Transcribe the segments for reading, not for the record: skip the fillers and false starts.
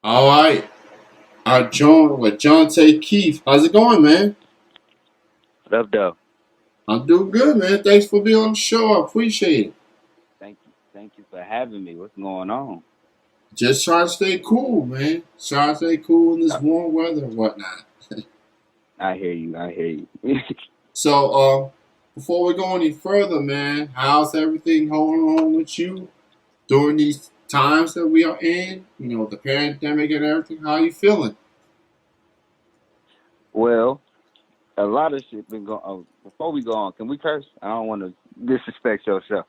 All right. I joined with Jon'tae Keith. How's it going, man? What up, though? I'm doing good, man. Thanks for being on the show. I appreciate it. Thank you for having me. What's going on? Just trying to stay cool, man. Trying to stay cool in this I, warm weather and whatnot. I hear you. I hear you. So, before we go any further, man, how's everything going on with you during these times that we are in? You know, the pandemic and everything. How are you feeling? Well, a lot of shit been going. Before we go on, can we curse? I don't want to disrespect your show.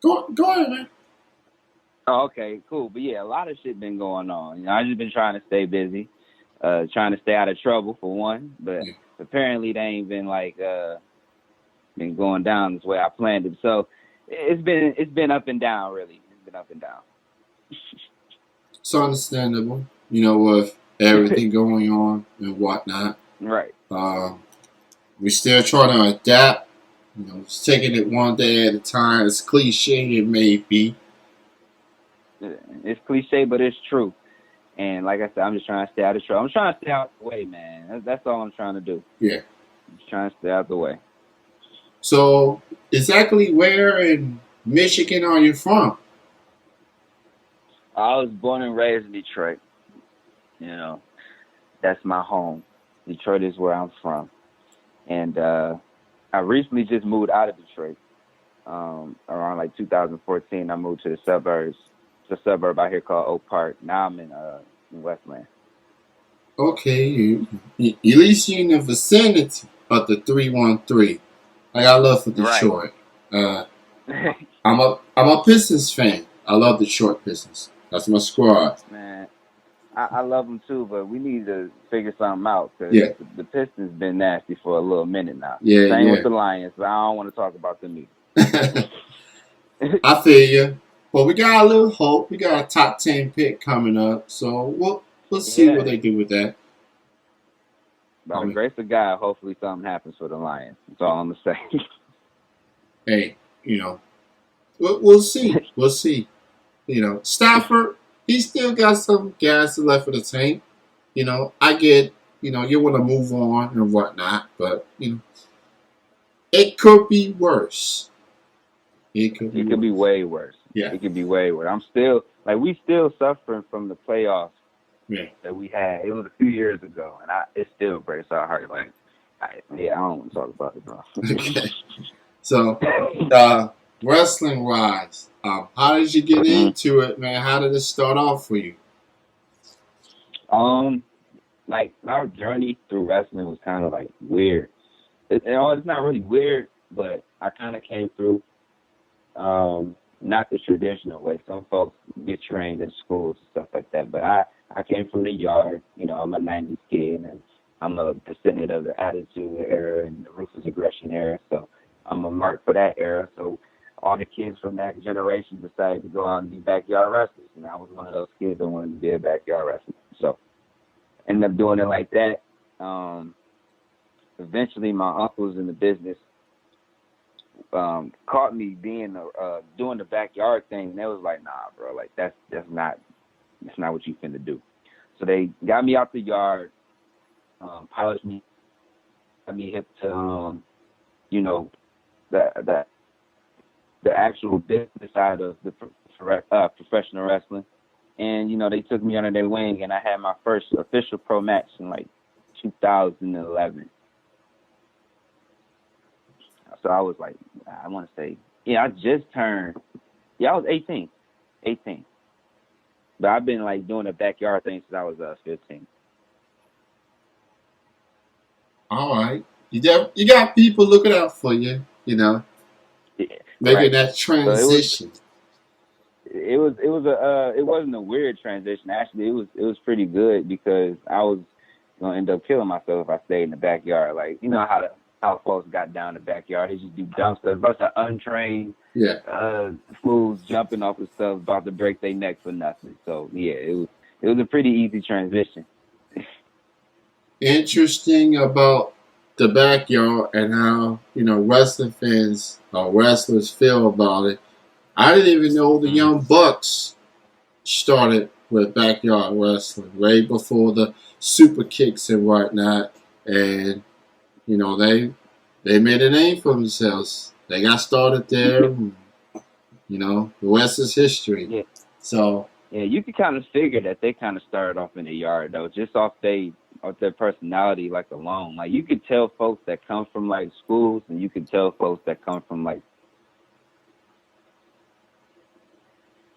Go ahead, man. Oh, okay, cool. But yeah, a lot of shit been going on. I just been trying to stay busy, trying to stay out of trouble for one. But Yeah. apparently they ain't been been going down this way I planned it. So it's been up and down really. It's been up and down. It's understandable, with everything going on and whatnot. Right. Um, we're still trying to adapt, just taking it one day at a time, as cliche it may be. It's cliche, but it's true. And like I said, I'm just trying to stay out of trouble. I'm trying to stay out the way, man. That's all I'm trying to do. Yeah. I'm just trying to stay out the way. So, exactly where in Michigan are you from? I was born and raised in Detroit. You know, that's my home. Detroit is where I'm from. And I recently just moved out of Detroit. Around like 2014, I moved to the suburbs. It's a suburb out here called Oak Park. Now I'm in Westland. Okay, at least you're in the vicinity of the 313. Like, I love for Right. Detroit. Uh, I'm a Pistons fan. I love Detroit Pistons. That's my squad. Man, I love them too, but we need to figure something out because Yeah, the Pistons been nasty for a little minute now. yeah, Same with yeah. the Lions, but I don't want to talk about them either. I feel you. But we got a little hope. We got a top 10 pick coming up. So we'll see what Yeah, they do with that. by I the mean, grace of God, hopefully something happens for the Lions. That's all I'm gonna say. hey, we'll see. We'll see. Stafford, he still got some gas left in the tank. I get, you want to move on and whatnot, but, it could be worse. It could be It could be worse. way worse. Yeah, It could be way worse. I'm still we still suffering from the playoffs yeah. that we had. It was a few years ago, and it still breaks our heart. I don't want to talk about it, bro. Okay. So, wrestling wise, how did you get Mm. into it, man? How did it start off for you? Um, like our journey through wrestling was kind of like weird. It's not really weird, but I kind of came through not the traditional way. Some folks get trained in schools and stuff like that, but I came from the yard. I'm a '90s kid, and I'm a descendant of the Attitude Era and the Ruthless Aggression era. So I'm a mark for that era. So all the kids from that generation decided to go out and be backyard wrestlers, and I was one of those kids that wanted to be a backyard wrestler. So ended up doing it like that. Um, Eventually, my uncles in the business caught me being doing the backyard thing, and they was like, "Nah, bro, like that's not what you finna do." So they got me out the yard, polished me, got me hip to you know the the the actual business side of the professional wrestling, and they took me under their wing, and I had my first official pro match in like 2011. So I was like, I want to say, yeah, I just turned, yeah, I was 18, 18. But I've been like doing the backyard thing since I was 15. All right. You got people looking out for you, Yeah, making right. that So transition. it wasn't a weird transition. Actually, it was pretty good because I was gonna end up killing myself if I stayed in the backyard. Like how folks got down in the backyard. They just do dumb stuff. A bunch of untrained Yeah. uh fools jumping off of stuff about to break their neck for nothing. So yeah, it was a pretty easy transition. Interesting about the backyard and how, wrestling fans or wrestlers feel about it. I didn't even know the Mm. Young Bucks started with backyard wrestling, way before the super kicks and whatnot. And they made a name for themselves. They got started there. The West is history. Yeah, So yeah. You can kind of figure that they kind of started off in the yard though, just off their personality, like alone. Like you could tell folks that come from like schools, and you could tell folks that come from like.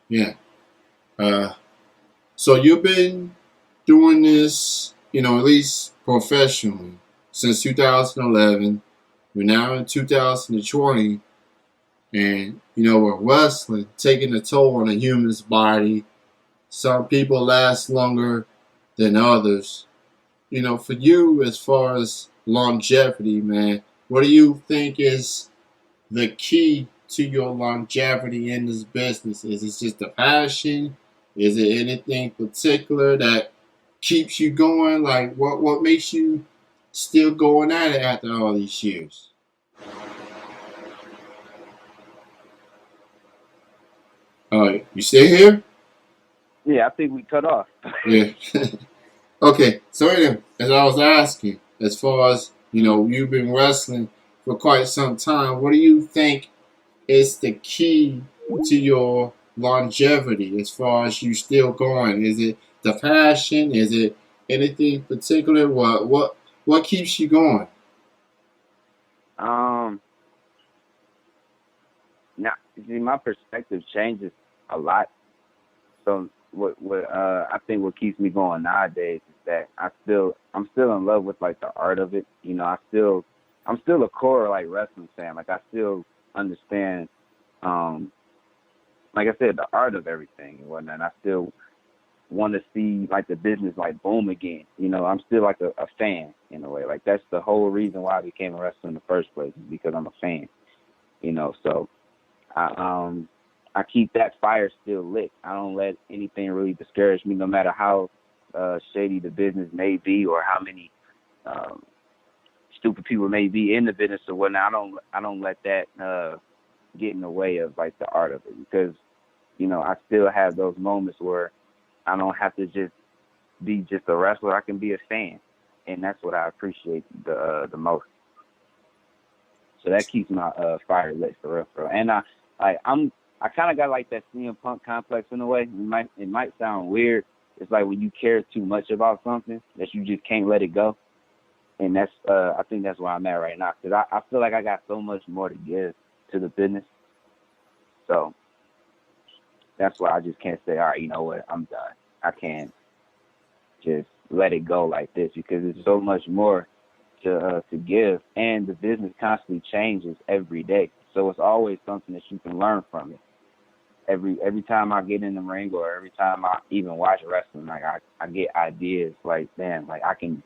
yeah. Uh, so you've been doing this, at least professionally, since 2011. We're now in 2020, and with wrestling taking a toll on a human's body. Some people last longer than others. For you, as far as longevity, man, what do you think is the key to your longevity in this business? Is it just a passion? Is it anything particular that keeps you going? Like, what makes you still going at it after all these years? You stay here? Yeah, I think we cut off. Yeah. Okay, so anyway, as I was asking, as far as you've been wrestling for quite some time, what do you think is the key to your longevity as far as you still going? Is it the passion? Is it anything particular? What keeps you going? um, Now, see, my perspective changes a lot. So what I think what keeps me going nowadays is that I'm still in love with like the art of it. I'm still a core like wrestling fan. Like I still understand, um like I said, the art of everything and whatnot. I still want to see like the business like boom again. I'm still like a fan in a way. Like that's the whole reason why I became a wrestler in the first place, is because I'm a fan. So I keep that fire still lit. I don't let anything really discourage me, no matter how shady the business may be, or how many um, stupid people may be in the business or whatnot. I don't let that get in the way of like the art of it, because I still have those moments where I don't have to just be just a wrestler. I can be a fan, and that's what I appreciate the most. So that keeps my fire lit for real, for real. And I kind of got like that CM Punk complex in a way. It might sound weird. It's like when you care too much about something that you just can't let it go. And that's I think that's where I'm at right now, because I feel like I got so much more to give to the business. So that's why I just can't say, all right, you know what, I'm done. I can't just let it go like this, because there's so much more to give, and the business constantly changes every day. So it's always something that you can learn from it. Every time I get in the ring, or every time I even watch wrestling, like I get ideas like, man, like I can,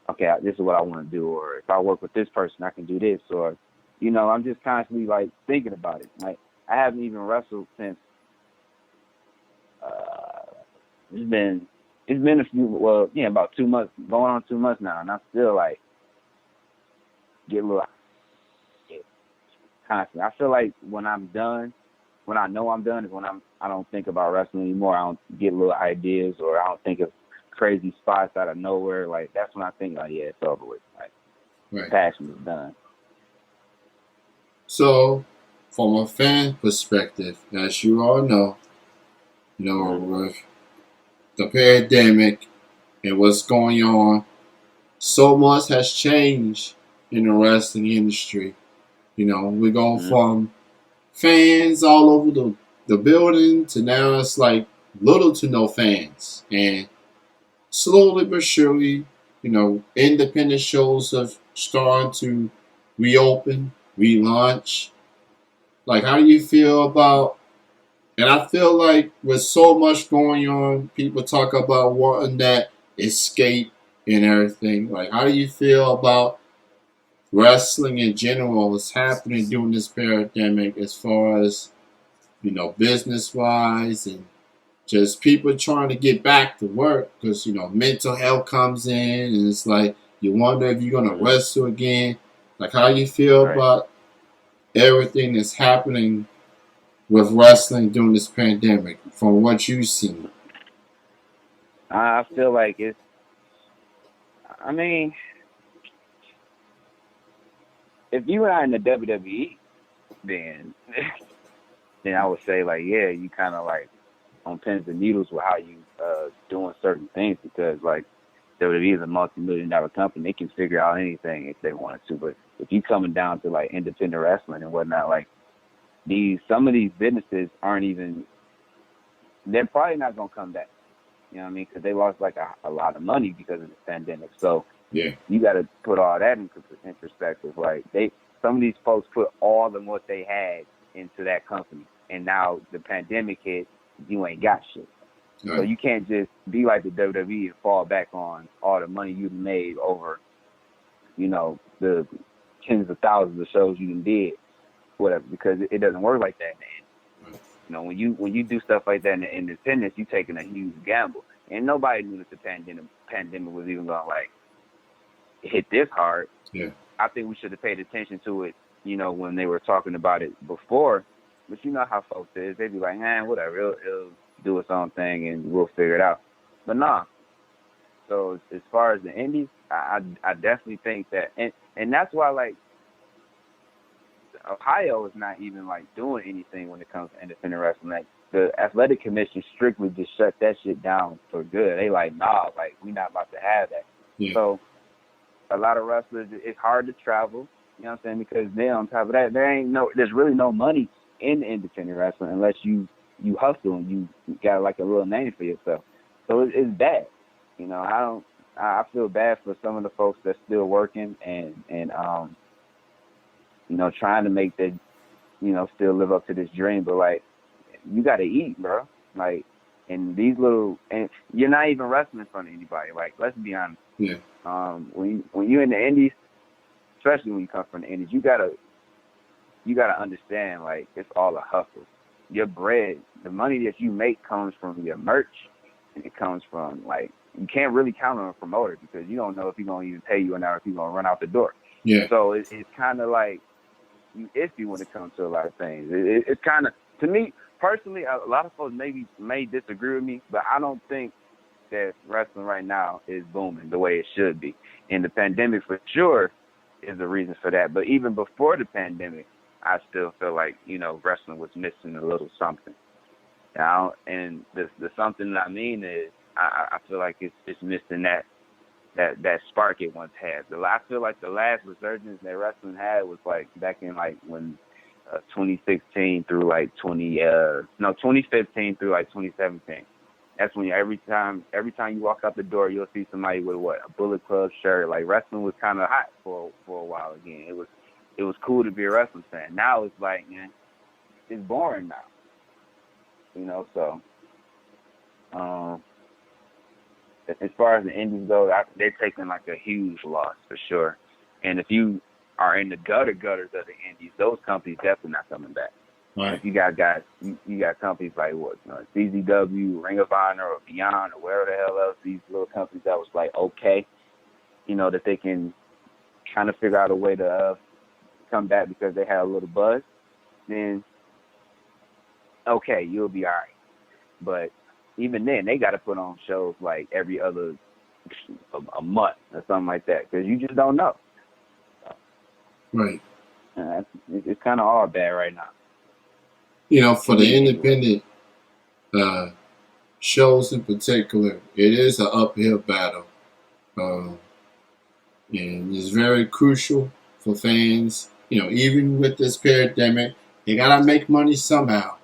okay, this is what I want to do, or if I work with this person, I can do this, or I'm just constantly like thinking about it. Like I haven't even wrestled since uh, it's been a few, well, yeah, about 2 months, going on 2 months now, and I still like get a little constantly. I feel like when I'm done, when I know I'm done, is when I don't think about wrestling anymore. I don't get little ideas, or I don't think of crazy spots out of nowhere. Like that's when I think, like, yeah, it's over with. Like the Right. passion is done. So, from a fan perspective, as you all know, Hmm. with the pandemic and what's going on, so much has changed in the wrestling industry. We go Hmm. from fans all over the building to now it's like little to no fans. And slowly but surely, independent shows have started to reopen, relaunch. Like, how do you feel about? And I feel like with so much going on, people talk about wanting that escape and everything. Like, how do you feel about wrestling in general is happening during this pandemic, as far as business wise, and just people trying to get back to work, because mental health comes in, and it's like you wonder if you're gonna Hmm. wrestle again. Like, how you feel Right. about everything that's happening with wrestling during this pandemic, from what you've seen? I feel like it's. I mean, if you are in the WWE, then then I would say like, yeah, you kind of like on pins and needles with how you doing certain things because like WWE is a multi-million-dollar company. They can figure out anything if they wanted to. But if you coming down to like independent wrestling and whatnot, like some of these businesses aren't even. They're probably not gonna come back. You know what I mean? Because they lost like a lot of money because of the pandemic. So Yeah. you got to put all that in perspective. Like some of these folks put all of what they had into that company, and now the pandemic hit, you ain't got shit. Right. So you can't just be like the WWE and fall back on all the money you made over, the tens of thousands of shows you did, whatever, because it doesn't work like that, man. Right. When you do stuff like that in the independence, you're taking a huge gamble, and nobody knew that the pandemic was even gonna like hit this hard. Yeah. I think we should have paid attention to it, when they were talking about it before. But you know how folks is. They be like, man, whatever, it'll do its own thing and we'll figure it out. But nah. So as far as the indies, I definitely think that, and that's why like Ohio is not even like doing anything when it comes to independent wrestling. Like the athletic commission strictly just shut that shit down for good. They like, nah, like we not about to have that. Yeah. So a lot of wrestlers, it's hard to travel. You know what I'm saying? Because then on top of that, there's really no money in independent wrestling unless you hustle and you got like a little name for yourself. So it's bad. I feel bad for some of the folks that's still working and trying to make that, still live up to this dream. But like, you got to eat, bro. Like, and you're not even wrestling in front of anybody. Like, let's be honest. Yeah. When you're in the indies, especially when you come from the indies, you gotta understand like it's all a hustle. Your bread, the money that you make comes from your merch, and it comes from like you can't really count on a promoter because you don't know if he's gonna even pay you or not, if he's gonna run out the door. Yeah. So it's kind of like you iffy when it comes to a lot of things. It's kind of, to me personally, a lot of folks may disagree with me, but I don't think that wrestling right now is booming the way it should be. And the pandemic for sure is the reason for that. But even before the pandemic, I still feel like, wrestling was missing a little something. And the something that I mean is I feel like it's missing that spark it once had. I feel like the last resurgence that wrestling had was like back in like when 2016 through like 2015 through like 2017. That's when every time you walk out the door, you'll see somebody with a Bullet Club shirt. Like wrestling was kind of hot for a while again. It was cool to be a wrestling fan. Now it's like, man, it's boring now. So as far as the indies go, they're taking like a huge loss for sure. And if you are in the gutters of the indies, those companies definitely not coming back. Right. Like you got companies like CZW, Ring of Honor, or Beyond, or wherever the hell else, these little companies that was like okay, that they can kind of figure out a way to come back because they had a little buzz. Then okay, you'll be all right. But even then, they got to put on shows like every other a month or something like that because you just don't know. Right. It's kind of all bad right now. For the independent shows in particular, it is an uphill battle. And it's very crucial for fans. Even with this pandemic, they got to make money somehow.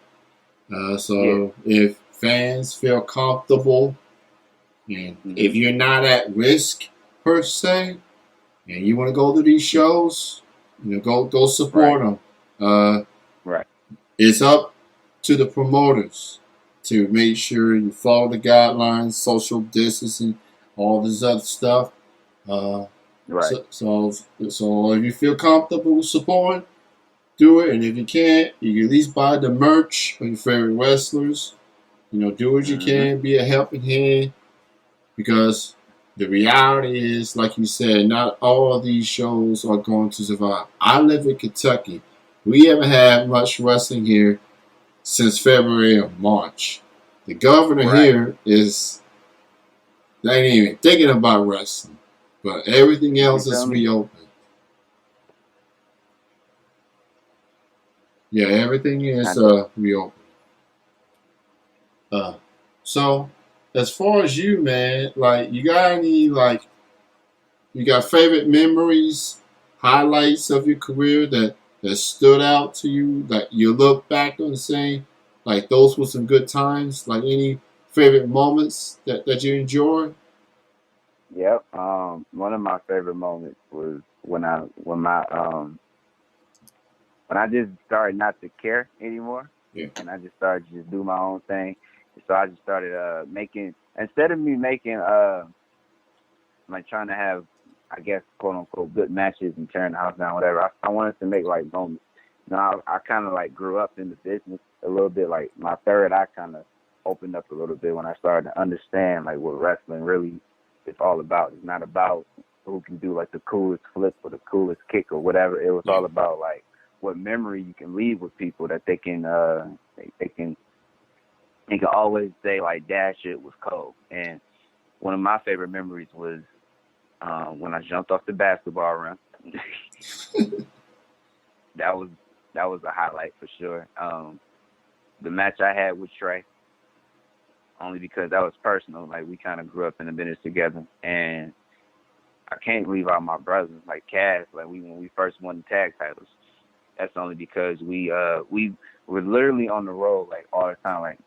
If fans feel comfortable and if you're not at risk per se, and you want to go to these shows, go support them. Right. It's up to the promoters to make sure you follow the guidelines, social distancing, all this other stuff. Right. So if you feel comfortable supporting, do it. And if you can't, you can at least buy the merch of your favorite wrestlers. Do what you can, be a helping hand. Because the reality is, like you said, not all of these shows are going to survive. I live in Kentucky. We haven't had much wrestling here since February or March. The governor Right. here is they ain't even thinking about wrestling, but everything You else feel is me? reopened. Yeah, everything I is know. reopened. Uh, so as far as you, man, like you got any like you got favorite memories, highlights of your career that stood out to you that you look back on saying like those were some good times. Like any favorite moments that you enjoy. Yep. One of my favorite moments was when I just started not to care anymore, Yeah, and I just started to just do my own thing. So I just started making, instead of me making like trying to have, I guess, quote unquote, good matches and tearing the house down, whatever. I wanted to make like moments. I kind of like grew up in the business a little bit. Like my third eye kind of opened up a little bit when I started to understand like what wrestling really is all about. It's not about who can do like the coolest flip or the coolest kick or whatever. It was yeah, all about like what memory you can leave with people that they can always say like that shit was cold. And one of my favorite memories was when I jumped off the basketball rim. that was that was a highlight for sure. The match I had with Trey, only because that was personal. Like we kind of grew up in the business together, and I can't leave out my brothers like Cass. Like when we first won the tag titles, that's only because we were literally on the road like all the time. Like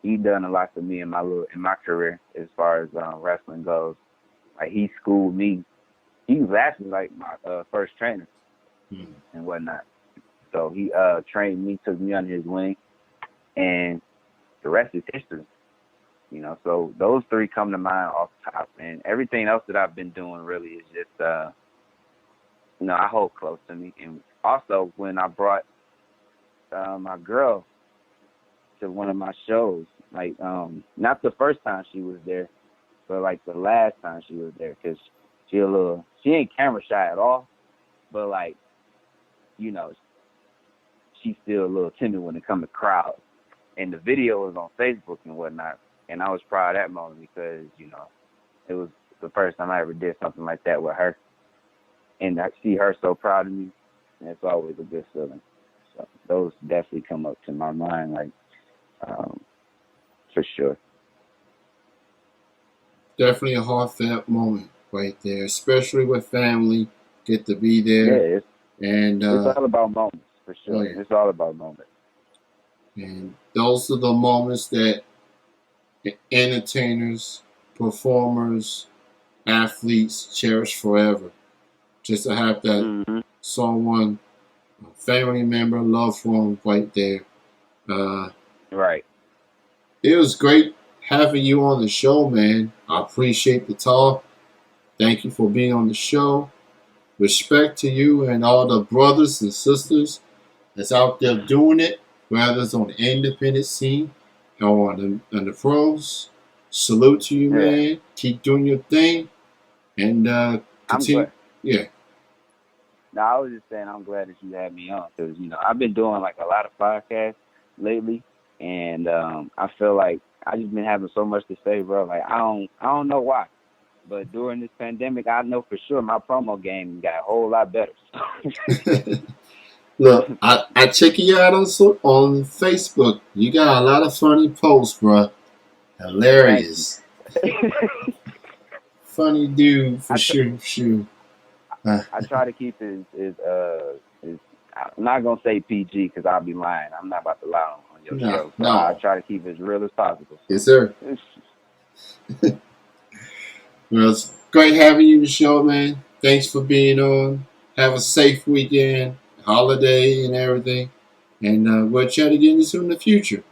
he done a lot for me in my career as far as wrestling goes. Like he schooled me. He was actually like my first trainer mm, and whatnot. So he trained me, took me under his wing, and the rest is history. So those three come to mind off the top, and everything else that I've been doing really is just I hold close to me. And also when I brought my girl to one of my shows, like not the first time she was there, but like the last time she was there, because she ain't camera shy at all, but like you know she's still a little timid when it comes to crowds. And the video was on Facebook and whatnot. And I was proud of that moment because, it was the first time I ever did something like that with her. And I see her so proud of me, and it's always a good feeling. So those definitely come up to my mind, like, um, for sure. definitely a heartfelt moment right there, especially with family. Get to be there, Yeah, and it's all about moments, for oh sure. yeah, It's all about moments. and those are the moments that entertainers, performers, athletes cherish forever. Just to have that Hmm. someone, a family member, loved one right there. Uh, Right. it was great having you on the show, man. I appreciate the talk. Thank you for being on the show. Respect to you and all the brothers and sisters that's out there doing it, whether it's on the independent scene or on the pros. Salute to you, Yeah. man. Keep doing your thing and I'm continue. glad. Yeah, No, I was just saying I'm glad that you had me on because I've been doing like a lot of podcasts lately, and I feel like I just been having so much to say, bro. Like I don't know why, but during this pandemic, I know for sure my promo game got a whole lot better. look, I check you out on Facebook. You got a lot of funny posts, bro. Thank you. Hilarious, funny dude for I tr- sure, for sure. Uh, I try to keep is I'm not gonna say PG because I'll be lying. I'm not about to lie on your no, show, so I no, try to keep it as real as possible. yes, So. sir. Well, it's great having you on the show, man. Thanks for being on. Have a safe weekend, holiday, and everything. And we'll chat again soon in the future.